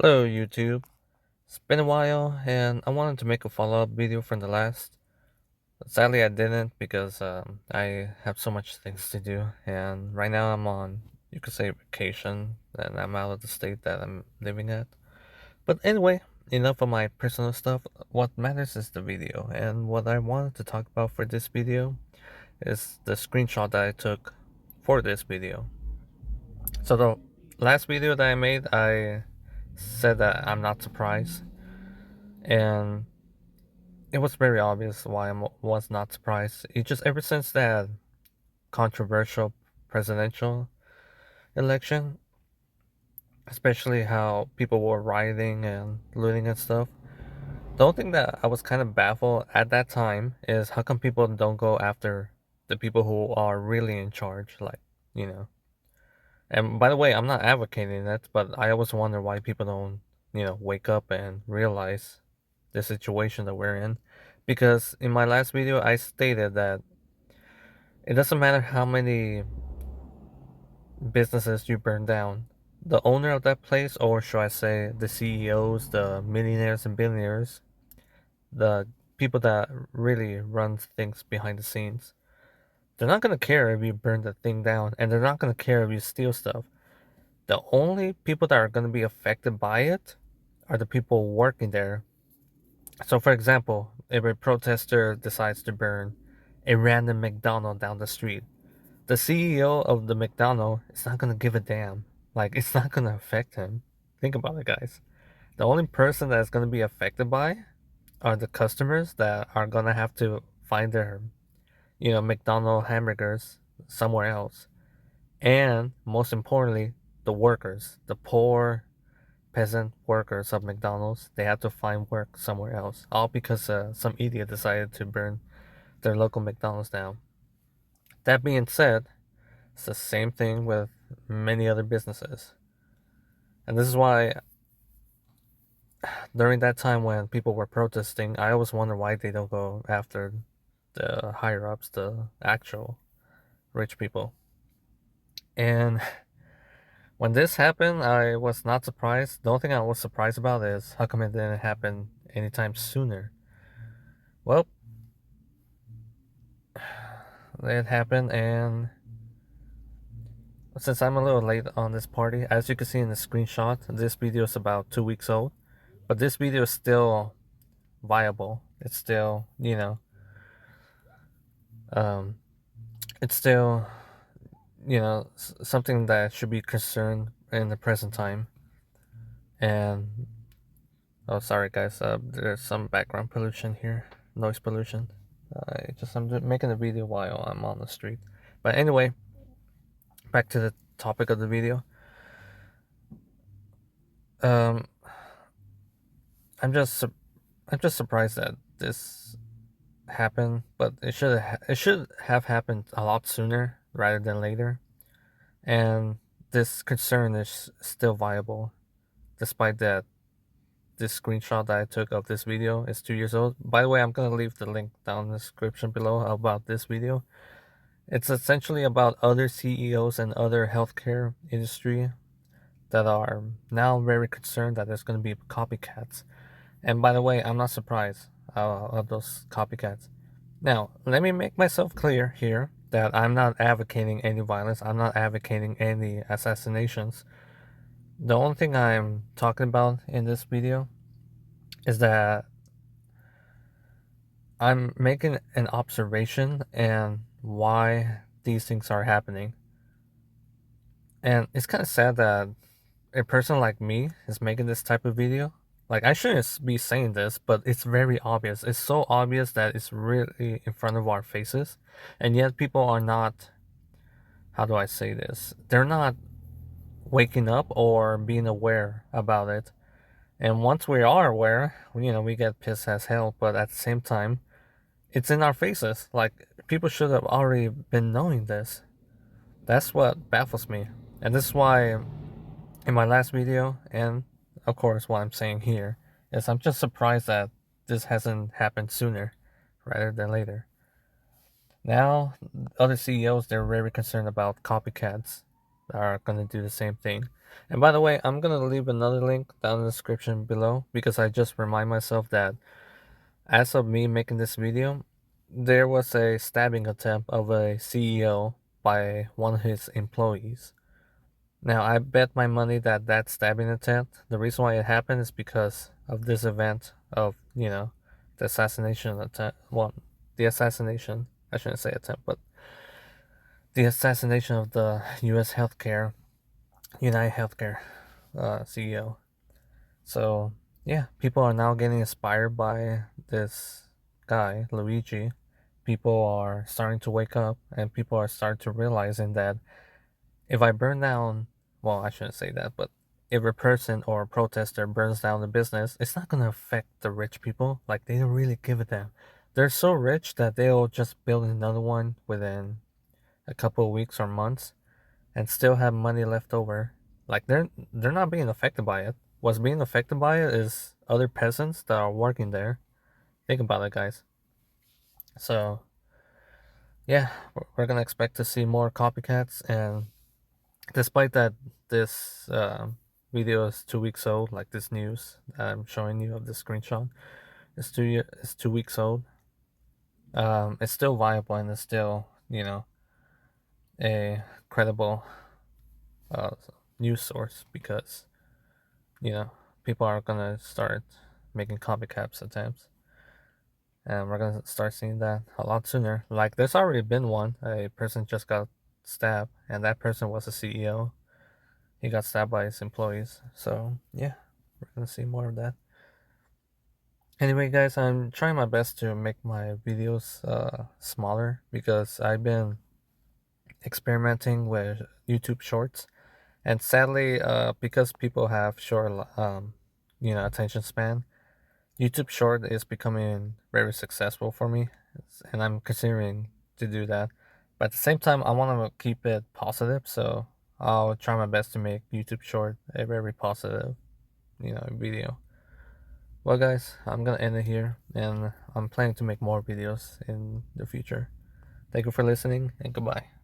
Hello YouTube. It's been a while and I wanted to make a follow-up video from the last. Sadly I didn't because I have so much things to do and right now I'm on, you could say, vacation, and I'm out of the state that I'm living at. But anyway, enough of my personal stuff. What matters is the video, and what I wanted to talk about for this video is the screenshot that I took for this video. So the last video that I made, I said that I'm not surprised, and it was very obvious why I was not surprised. It just ever since that controversial presidential election, especially how people were rioting and looting and stuff. The only thing that I was kind of baffled at that time is how come people don't go after the people who are really in charge, like, you know. And by the way, I'm not advocating that, but I always wonder why people don't, wake up and realize the situation that we're in. Because in my last video, I stated that it doesn't matter how many businesses you burn down. The owner of that place, or should I say the CEOs, the millionaires and billionaires, the people that really run things behind the scenes, they're not going to care if you burn the thing down, and they're not going to care if you steal stuff. The only people that are going to be affected by it are the people working there. So, for example, if a protester decides to burn a random McDonald's down the street, the CEO of the McDonald's is not gonna give a damn. Like, it's not gonna affect him. Think about it, guys. The only person that's gonna be affected by are the customers that are gonna have to find their, McDonald's hamburgers somewhere else. And most importantly, the workers, the poor peasant workers of McDonald's, they have to find work somewhere else. All because some idiot decided to burn their local McDonald's down. That being said, it's the same thing with many other businesses. And this is why during that time when people were protesting, I always wonder why they don't go after the higher ups, the actual rich people. And when this happened, I was not surprised. The only thing I was surprised about is how come it didn't happen anytime sooner. Well, it happened, and since I'm a little late on this party, as you can see in the screenshot, this video is about 2 weeks old. But this video is still viable. It's still, um, it's still, something that should be concerned in the present time. And oh, sorry guys, there's some background pollution here, noise pollution. I'm making a video while I'm on the street. But anyway, back to the topic of the video. Um, I'm just surprised that this happened, but it should have happened a lot sooner rather than later. And this concern is still viable, despite that this screenshot that I took of this video is 2 years old. By the way, I'm gonna leave the link down in the description below about this video. It's essentially about other CEOs and other healthcare industry that are now very concerned that there's gonna be copycats. And by the way, I'm not surprised of those copycats. Now, let me make myself clear here that I'm not advocating any violence. I'm not advocating any assassinations. The only thing I'm talking about in this video is that I'm making an observation and why these things are happening. And it's kind of sad that a person like me is making this type of video. Like, I shouldn't be saying this, but it's very obvious. It's so obvious that it's really in front of our faces. And yet people are not, how do I say this? They're not waking up or being aware about it. And once we are aware, we get pissed as hell. But at the same time, it's in our faces. Like, people should have already been knowing this. That's what baffles me. And this is why in my last video, and of course what I'm saying here, is I'm just surprised that this hasn't happened sooner rather than later. Now, other CEOs, they're very concerned about copycats. are gonna do the same thing. And by the way, I'm gonna leave another link down in the description below because I just remind myself that as of me making this video, there was a stabbing attempt of a CEO by one of his employees. Now, I bet my money that that stabbing attempt, the reason why it happened is because of this event of, the assassination attempt. Well, the assassination, I shouldn't say attempt, but the assassination of the United Healthcare CEO. So, yeah, people are now getting inspired by this guy, Luigi. People are starting to wake up and people are starting to realizing that if I burn down, well, I shouldn't say that, but if a person or a protester burns down the business, it's not going to affect the rich people. Like, they don't really give a damn. They're so rich that they'll just build another one within a couple of weeks or months and still have money left over. Like, they're not being affected by it. What's being affected by it is other peasants that are working there. Think about it, guys. So, yeah, we're going to expect to see more copycats, and despite that this video is 2 weeks old, like this news that I'm showing you of the screenshot, it's 2 weeks old. It's still viable and it's still a credible uh, news source because you know people are gonna start making copycats attempts, and we're gonna start seeing that a lot sooner. Like there's already been one. A person just got stabbed, and that person was a CEO. He got stabbed by his employees. So yeah, we're gonna see more of that. Anyway, guys, I'm trying my best to make my videos smaller because I've been experimenting with YouTube Shorts, and sadly, because people have short, attention span, YouTube Short is becoming very successful for me, and I'm considering to do that. But at the same time, I want to keep it positive, so I'll try my best to make YouTube Short a very positive, video. Well, guys, I'm gonna end it here, and I'm planning to make more videos in the future. Thank you for listening, and goodbye.